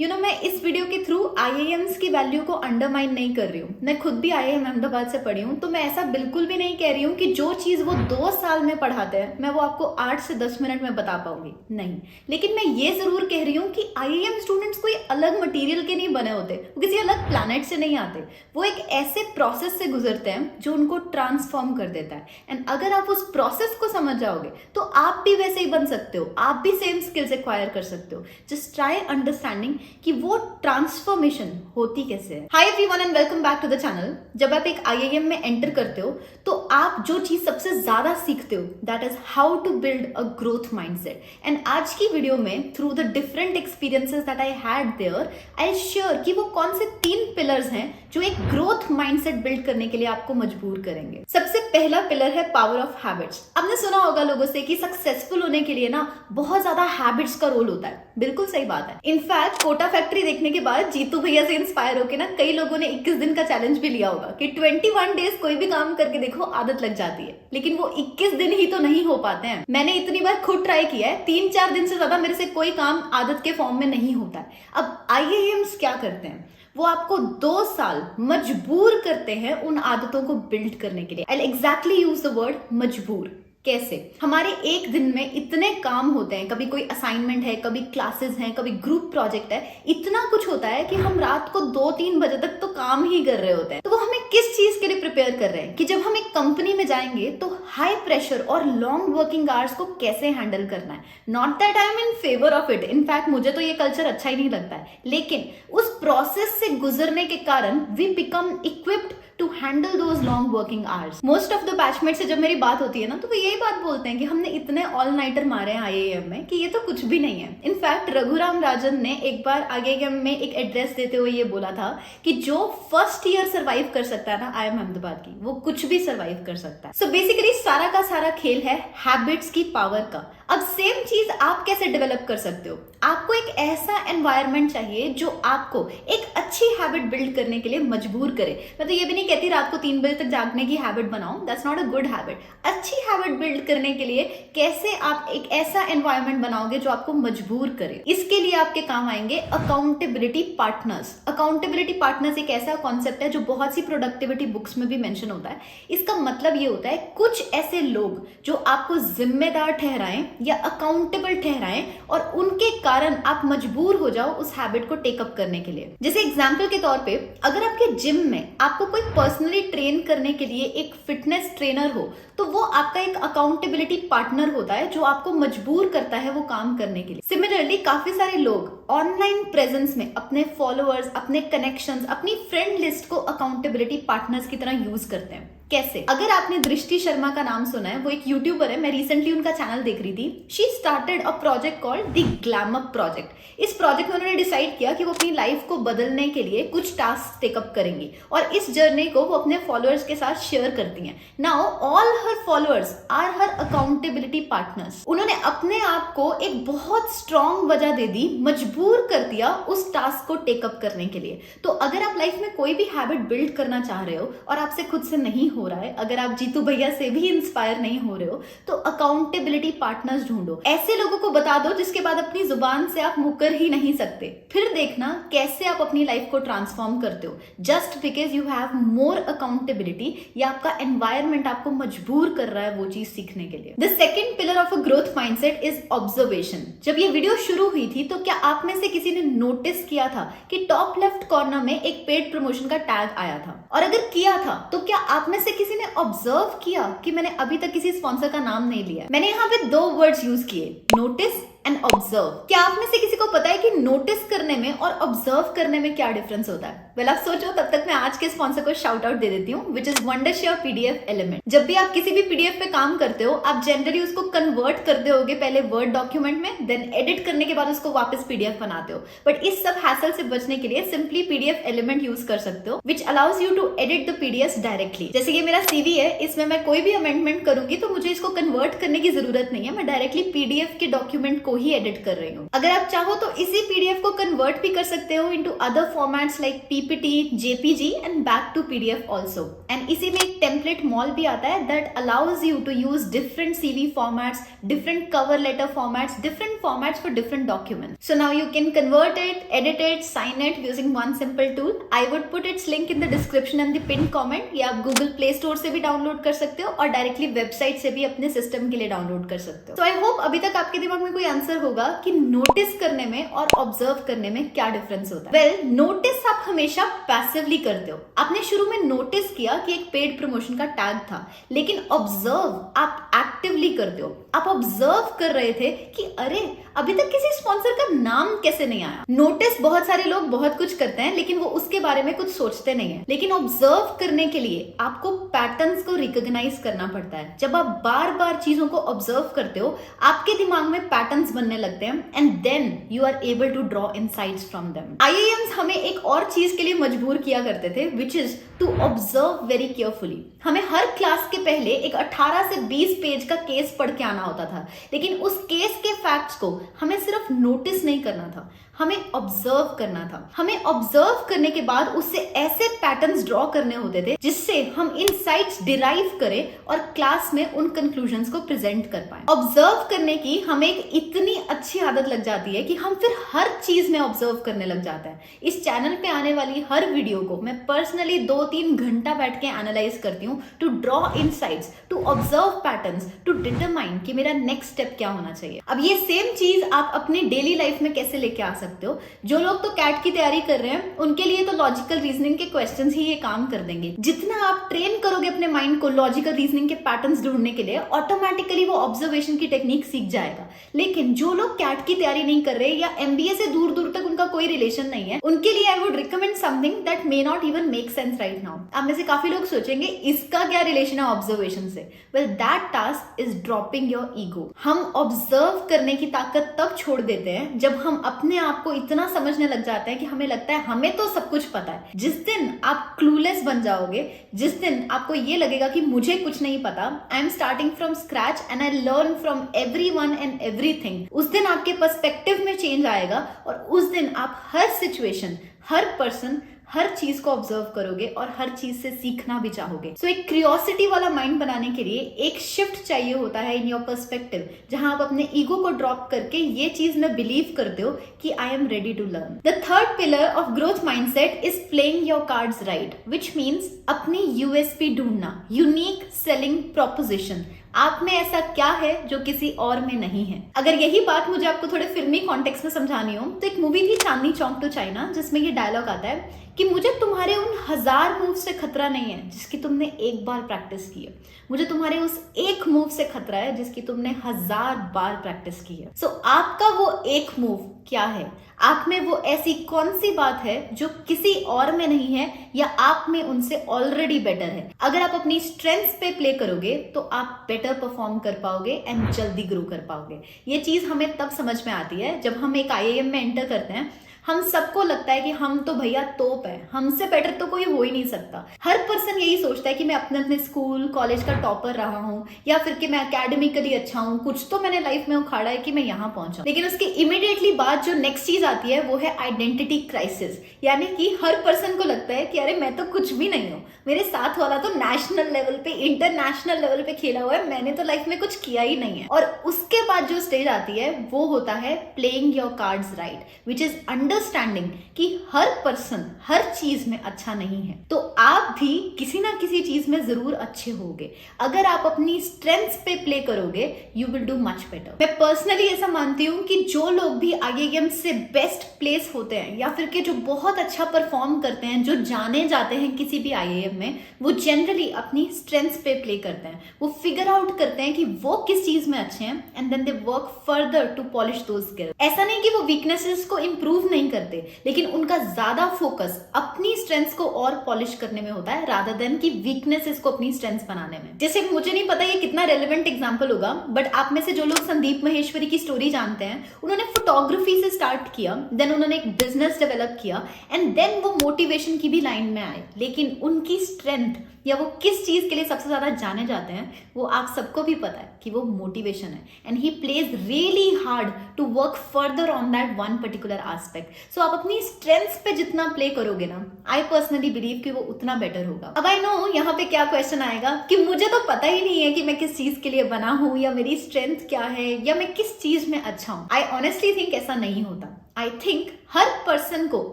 मैं इस वीडियो के थ्रू आईआईएम्स की वैल्यू को अंडरमाइन नहीं कर रही हूँ। मैं खुद भी आईआईएम अहमदाबाद से पढ़ी हूँ, तो मैं ऐसा बिल्कुल भी नहीं कह रही हूँ कि जो चीज वो 2 साल में पढ़ाते हैं मैं वो आपको 8 से 10 मिनट में बता पाऊंगी, नहीं। लेकिन मैं ये जरूर कह रही हूँ कि आईआईएम स्टूडेंट्स कोई अलग मटेरियल के नहीं बने होते, वो किसी अलग प्लैनेट से नहीं आते। वो एक ऐसे प्रोसेस से गुजरते हैं जो उनको ट्रांसफॉर्म कर देता है। एंड अगर आप उस प्रोसेस को समझ जाओगे तो आप भी वैसे ही बन सकते हो, आप भी सेम स्किल्स एक्वायर कर सकते हो। जस्ट ट्राई अंडरस्टैंडिंग कि वो ट्रांसफॉर्मेशन होती कैसे है। Hi everyone and welcome back to the channel. जब आप एक आईआईएम में एंटर करते हो तो आप जो चीज सबसे ज्यादा सीखते हो that is how to build a growth mindset. And आज की वीडियो में through the different experiences that I had there, I share कि वो कौन से 3 पिलर्स हैं जो एक ग्रोथ माइंडसेट बिल्ड करने के लिए आपको मजबूर करेंगे। सबसे पहला पिलर है पावर ऑफ हैबिट्स। आपने सुना होगा लोगों से कि सक्सेसफुल होने के लिए ना बहुत ज्यादा हैबिट्स का रोल होता है। बिल्कुल सही बात है। इनफैक्ट कोटा फैक्ट्री देखने के बाद जीतू भैया से इंस्पायर होकर ना कई लोगों ने 21 दिन का चैलेंज भी लिया होगा कि 21 डेज कोई भी काम करके देखो, आदत लग जाती है। लेकिन वो 21 दिन ही तो नहीं हो पाते हैं। मैंने इतनी बार खुद ट्राई किया है, 3-4 दिन से ज्यादा मेरे से कोई काम आदत के फॉर्म में नहीं होता है। अब आईआईएम्स क्या करते हैं, वो आपको 2 साल मजबूर करते हैं उन आदतों को बिल्ड करने के लिए। आई एग्जैक्टली यूज द वर्ड मजबूर। कैसे? हमारे एक दिन में इतने काम होते हैं, कभी कोई असाइनमेंट है, कभी क्लासेस हैं, कभी ग्रुप प्रोजेक्ट है, इतना कुछ होता है कि हम रात को 2-3 बजे तक तो काम ही कर रहे होते हैं। तो वो हमें किस चीज के लिए प्रिपेयर कर रहे हैं कि जब हम एक कंपनी में जाएंगे तो हाई प्रेशर और लॉन्ग वर्किंग आवर्स को कैसे हैंडल करना है। Not that I am in favour of it, in fact मुझे तो ये कल्चर अच्छा ही नहीं लगता है, लेकिन उस प्रोसेस से गुजरने के कारण we become equipped to handle those long working hours. Most of the batchmate से जब मेरी बात होती है ना तो वो यही बात बोलते हैं कि हमने इतने ऑल नाइटर मारे हैं आईआईएम में कि ये तो कुछ भी नहीं है। इनफैक्ट रघुराम राजन ने एक बार आईआईएम में एक एड्रेस देते हुए ये बोला था कि जो फर्स्ट ईयर सर्वाइव कर सकता है ना आईआईएम अहमदाबाद की, वो कुछ भी सर्वाइव कर सकता है। सो बेसिकली सारा का सारा खेल है हैबिट्स की पावर का। अब सेम चीज आप कैसे डेवलप कर सकते हो? आपको एक ऐसा एनवायरनमेंट चाहिए जो आपको एक अच्छी हैबिट बिल्ड करने के लिए मजबूर करे। मैं तो ये भी नहीं कहती रात को 3 बजे तक जागने की हैबिट बनाओ, that's not a good habit. अच्छी हैबिट बिल्ड करने के लिए कैसे आप एक ऐसा एनवायरनमेंट बनाओगे जो आपको मजबूर करे। इसके लिए आपके काम आएंगे अकाउंटेबिलिटी पार्टनर्स। अकाउंटेबिलिटी पार्टनर्स एक ऐसा कॉन्सेप्ट है जो बहुत सी प्रोडक्टिविटी बुक्स में भी मेंशन होता है। इसका मतलब ये होता है कुछ ऐसे लोग जो आपको जिम्मेदार ठहराएं या अकाउंटेबल ठहराएं और उनके कारण आप मजबूर हो जाओ उस हैबिट को टेकअप करने के लिए। जैसे एग्जांपल के तौर पे अगर आपके जिम में आपको कोई पर्सनली ट्रेन करने के लिए एक फिटनेस ट्रेनर हो तो वो आपका एक अकाउंटेबिलिटी पार्टनर होता है जो आपको मजबूर करता है वो काम करने के लिए। सिमिलरली काफी सारे लोग ऑनलाइन प्रेजेंस में अपने फॉलोअर्स, अपने कनेक्शंस, अपनी फ्रेंड लिस्ट को अकाउंटेबिलिटी पार्टनर्स की तरह यूज करते हैं। कैसे? अगर आपने दृष्टि शर्मा का नाम सुना है, वो एक यूट्यूबर है, मैं रिसेंटली उनका चैनल देख रही थी। She started a project called the glam up project. इस प्रोजेक्ट में उन्होंने डिसाइड किया कि वो अपनी लाइफ को बदलने के लिए कुछ टास्क टेकअप करेंगी और इस जर्नी को वो अपने फॉलोअर्स के साथ शेयर करती हैं। Now all her followers are her accountability partners. उन्होंने अपने आप को एक बहुत स्ट्रॉन्ग वजह दे दी, मजबूर कर दिया उस टास्क को टेकअप करने के लिए। तो अगर आप लाइफ में कोई भी हैबिट बिल्ड करना चाह रहे हो और आपसे खुद से नहीं हो रहा है, अगर आप जीतू भैया से भी इंस्पायर नहीं हो रहे हो, तो अकाउंटेबिलिटी पार्टनर्स ढूंढो। ऐसे लोगों को बता दो जिसके बाद अपनी जुबान से आप मुकर ही नहीं सकते। फिर देखना कैसे आप अपनी लाइफ को ट्रांसफॉर्म करते हो, just because you have more accountability या आपका एनवायरमेंट आपको मजबूर कर रहा है वो चीज सीखने के लिए। The second pillar of a growth mindset is observation. जब ये वीडियो शुरू हुई थी तो क्या आप में से किसी ने नोटिस किया था कि टॉप लेफ्ट कॉर्नर में एक पेड प्रमोशन का टैग आया था? और अगर किया था तो क्या आप में से किसी ने ऑब्जर्व किया कि मैंने अभी तक किसी स्पॉन्सर का नाम नहीं लिया? मैंने यहाँ पे 2 वर्ड्स यूज किए, नोटिस एंड ऑब्जर्व। क्या आप में से किसी को पता है कि नोटिस करने में और ऑब्जर्व करने में क्या डिफरेंस होता है? वेल, आप सोचो, तब तक मैं आज के स्पॉन्सर को शाउट आउट दे देती हूँ, which is Wondershare PDF element. जब भी आप किसी भी पीडीएफ पे काम करते हो, आप जनरली उसको कन्वर्ट करते होगे पहले वर्ड डॉक्यूमेंट में, देन एडिट करने के बाद उसको वापस पीडीएफ बनाते हो। बट इस सब हैसल से बचने के लिए सिंपली पीडीएफ एलिमेंट यूज कर सकते हो, which allows you to edit the PDF directly. जैसे ये मेरा सीवी है, इसमें मैं कोई भी अमेंडमेंट करूंगी तो मुझे इसको कन्वर्ट करने की जरूरत नहीं है, मैं डायरेक्टली पीडीएफ के डॉक्यूमेंट को ही एडिट कर रही हूँ। अगर आप चाहो तो इसी पीडीएफ को कन्वर्ट भी कर सकते हो into other formats like PPT, JPG and back to PDF also. And इसी में एक टेम्पलेट मॉल भी आता है that allows you to use different CV formats, different cover letter formats, different formats for different documents. So now you can convert it, edit it, sign it using one simple tool. I would put its link in the description and the pinned comment. या आप Google Play Store से भी download कर सकते हो और directly website से भी अपने सिस्टम के लिए डाउनलोड कर सकते हो। So I hope अभी तक आपके दिमाग में कोई आंसर होगा कि नोटिस करने में और ऑब्जर्व करने में क्या डिफरेंस होता है। वेल, नोटिस आप हमेशा पैसिवली करते हो। आपने शुरू में नोटिस किया कि एक पेड प्रमोशन का टैग था, लेकिन ऑब्जर्व आप एक्टिवली करते हो। आप ऑब्जर्व कर रहे थे कि अरे अभी तक किसी स्पॉन्सर का नाम कैसे नहीं आया। नोटिस बहुत सारे लोग बहुत कुछ करते हैं लेकिन वो उसके बारे में कुछ सोचते नहीं है, लेकिन ऑब्जर्व करने के लिए आपको पैटर्न्स को रिकॉग्नाइज करना पड़ता है। जब आप बार बार चीजों को ऑब्जर्व करते हो आपके दिमाग में पैटर्न्स बनने लगते हैं and then you are able to draw insights from them. IIMs हमें एक और चीज के लिए मजबूर किया करते थे which is to observe very carefully. हमें हर क्लास के पहले एक 18 से 20 पेज का केस पढ़ के आना होता था, लेकिन उस केस के फैक्ट्स को हमें सिर्फ नोटिस नहीं करना था, हमें ऑब्जर्व करना था। हमें ऑब्जर्व करने के बाद उससे ऐसे पैटर्न्स ड्रॉ करने होते थे जिससे हम इनसाइट्स डिराइव करें और क्लास में उन कंक्लूजन्स को प्रेजेंट कर पाए। ऑब्जर्व करने की हमें एक इतनी अच्छी आदत लग जाती है कि हम फिर हर चीज में ऑब्जर्व करने लग जाते हैं। इस चैनल पे आने वाली हर वीडियो को मैं पर्सनली 2-3 घंटा बैठ के एनालाइज करती हूँ to draw insights, to observe patterns, to determine कि मेरा नेक्स्ट स्टेप क्या होना चाहिए। अब ये सेम चीज आप अपनी डेली लाइफ में कैसे लेके आ सकते हो। जो लोग तो कैट की तैयारी कर रहे हैं उनके लिए तो लॉजिकल रीजनिंग के क्वेश्चंस ही ये काम कर देंगे। जितना आप ट्रेन करोगे अपने माइंड को लॉजिकल रीजनिंग के पैटर्न्स ढूंढने के लिए, ऑटोमेटिकली वो ऑब्जर्वेशन की टेक्निक सीख जाएगा। लेकिन जो लोग कैट की तैयारी नहीं कर रहे या एमबीए से दूर दूर तक उनका कोई रिलेशन नहीं है, उनके लिए I would recommend something that may not even make sense right now. आप में से काफी लोग सोचेंगे इसका क्या रिलेशन है ऑब्जर्वेशन से। Well, that task is dropping your ego. हम ऑब्जर्व करने की ताकत तब छोड़ देते हैं जब हम अपने आप को इतना समझने लग जाते हैं कि हमें लगता है हमें तो सब कुछ पता है। जिस दिन आप क्लूलेस बन जाओगे, जिस दिन आपको ये लगेगा कि मुझे कुछ नहीं पता, I am starting from scratch and I learn from everyone and everything, उस दिन आपके पर्सपेक्टिव में चेंज आएगा और उस दिन आप हर सिचुएशन, हर पर्सन, हर चीज को ऑब्जर्व करोगे और हर चीज से सीखना भी चाहोगे। सो एक क्यूरियोसिटी वाला माइंड बनाने के लिए एक शिफ्ट चाहिए होता है इन योर पर्सपेक्टिव, जहां आप अपने ईगो को ड्रॉप करके ये चीज में बिलीव करते हो कि I am ready to learn. The third pillar of growth mindset is playing your cards right, which means अपनी यूएसपी ढूंढना, यूनिक सेलिंग प्रोपोजिशन। आप में ऐसा क्या है जो किसी और में नहीं है। अगर यही बात मुझे आपको थोड़े फिल्मी कॉन्टेक्स्ट में समझानी हो तो एक मूवी थी चांदनी चौक टू चाइना, जिसमें ये डायलॉग आता है कि मुझे तुम्हारे उन 1000 मूव से खतरा नहीं है जिसकी तुमने एक बार प्रैक्टिस की है, मुझे तुम्हारे उस एक मूव से खतरा है जिसकी तुमने 1000 बार प्रैक्टिस की है। सो आपका वो एक मूव क्या है? आप में वो ऐसी कौन सी बात है जो किसी और में नहीं है या आप में उनसे ऑलरेडी बेटर है? अगर आप अपनी स्ट्रेंथ्स पे प्ले करोगे तो आप बेटर परफॉर्म कर पाओगे एंड जल्दी ग्रो कर पाओगे। ये चीज हमें तब समझ में आती है जब हम एक आईआईएम में एंटर करते हैं। हम सबको लगता है कि हम तो भैया तोप है, हमसे बेटर तो कोई हो ही नहीं सकता। हर पर्सन यही सोचता है कि मैं अपने अपने स्कूल कॉलेज का टॉपर रहा हूँ या फिर कि मैं एकेडमिकली अच्छा हूँ, कुछ तो मैंने लाइफ में उखाड़ा है कि मैं यहाँ पहुंचा। लेकिन उसके इमीडिएटली बाद जो नेक्स्ट चीज आती है वो है आइडेंटिटी क्राइसिस, यानी कि हर पर्सन को लगता है कि अरे मैं तो कुछ भी नहीं हूँ, मेरे साथ वाला तो नेशनल लेवल पे, इंटरनेशनल लेवल पे खेला हुआ है, मैंने तो लाइफ में कुछ किया ही नहीं है। और उसके बाद जो स्टेज आती है वो होता है playing your cards right, which is understanding कि हर पर्सन हर चीज में अच्छा नहीं है, तो आप भी किसी ना किसी चीज में जरूर अच्छे होगे। अगर आप अपनी स्ट्रेंथ्स पे प्ले करोगे you will do much better. मैं पर्सनली ऐसा मानती हूँ कि जो लोग भी आईआईएम से बेस्ट प्लेस होते हैं या फिर के जो बहुत अच्छा परफॉर्म करते हैं, जो जाने जाते हैं किसी भी आईआईएम में, वो जनरली अपनी स्ट्रेंथ्स पे प्ले करते हैं। वो फिगर आउट करते हैं कि वो किस चीज में अच्छे हैं and then they work further to polish those skills. ऐसा नहीं कि वो वीकनेसेस को इंप्रूव नहीं करते, लेकिन उनका ज्यादा फोकस अपनी स्ट्रेंथ्स को और पॉलिश करने में होता है रादर देन कि वीकनेसेस को अपनी स्ट्रेंथ्स बनाने में। जैसे मुझे नहीं पता ये कितना रेलेवेंट एग्जांपल होगा, बट आप में से जो लोग संदीप महेश्वरी की स्टोरी जानते हैं, उन्होंने फोटोग्राफी से स्टार्ट किया, देन उन्होंने एक बिजनेस डेवलप किया एंड देन वो मोटिवेशन की भी लाइन में आए। लेकिन उनकी स्ट्रेंथ या वो किस चीज के लिए सबसे ज्यादा जाने जाते हैं, वो आप सबको भी पता है कि वो मोटिवेशन है। And he plays really hard to work further on that one particular aspect. So आप अपनी स्ट्रेंथ्स पे जितना प्ले करोगे ना, आई पर्सनली बिलीव कि वो उतना बेटर होगा। अब आई नो यहाँ पे क्या क्वेश्चन आएगा कि मुझे तो पता ही नहीं है कि मैं किस चीज के लिए बना हूं, या मेरी स्ट्रेंथ क्या है, या मैं किस चीज में अच्छा हूं। आई ऑनेस्टली थिंक ऐसा नहीं होता। आई थिंक हर पर्सन को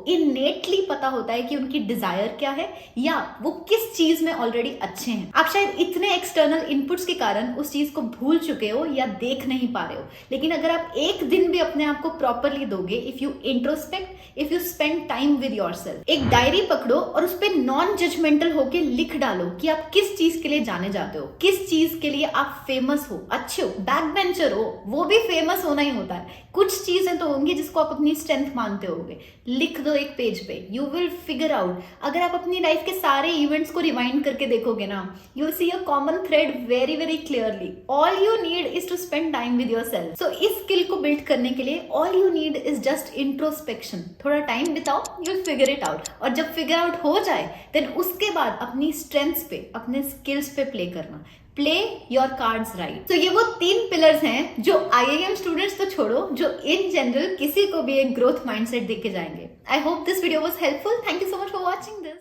इनेटली पता होता है कि उनकी डिजायर क्या है, या वो किस चीज में ऑलरेडी अच्छे हैं। आप शायद इतने एक्सटर्नल इनपुट्स के कारण उस चीज को भूल चुके हो या देख नहीं पा रहे हो, लेकिन अगर आप एक दिन भी अपने आप को प्रॉपरली दोगे, if you introspect, if you spend time with yourself, एक डायरी पकड़ो और उस पर नॉन जजमेंटल होके लिख डालो कि आप किस चीज के लिए जाने जाते हो, किस चीज के लिए आप फेमस हो, अच्छे हो, बैक बेंचर हो, वो भी फेमस होना ही होता है। कुछ चीजें तो होंगी जिसको आप अपनी स्ट्रेंथ मानते होगे, लिख दो एक पेज पे, यू विल फिगर आउट। अगर आप अपनी लाइफ के सारे इवेंट्स को रिवाइंड करके देखोगे ना, you will see a common thread very very clearly. All you need is to spend time with yourself. So इस स्किल को बिल्ड करने के लिए all you need is just introspection. थोड़ा टाइम बिताओ, you will figure it out, और जब figure out हो जाए देन उसके बाद अपनी स्ट्रेंथ्स पे, अपने स्किल्स पे प्ले करना। Play your cards right. तो ये वो 3 पिलर्स हैं जो IIM स्टूडेंट्स तो छोड़ो, जो इन जनरल किसी को भी एक ग्रोथ माइंडसेट देके जाएंगे। I hope this video was helpful. Thank you so much for watching this.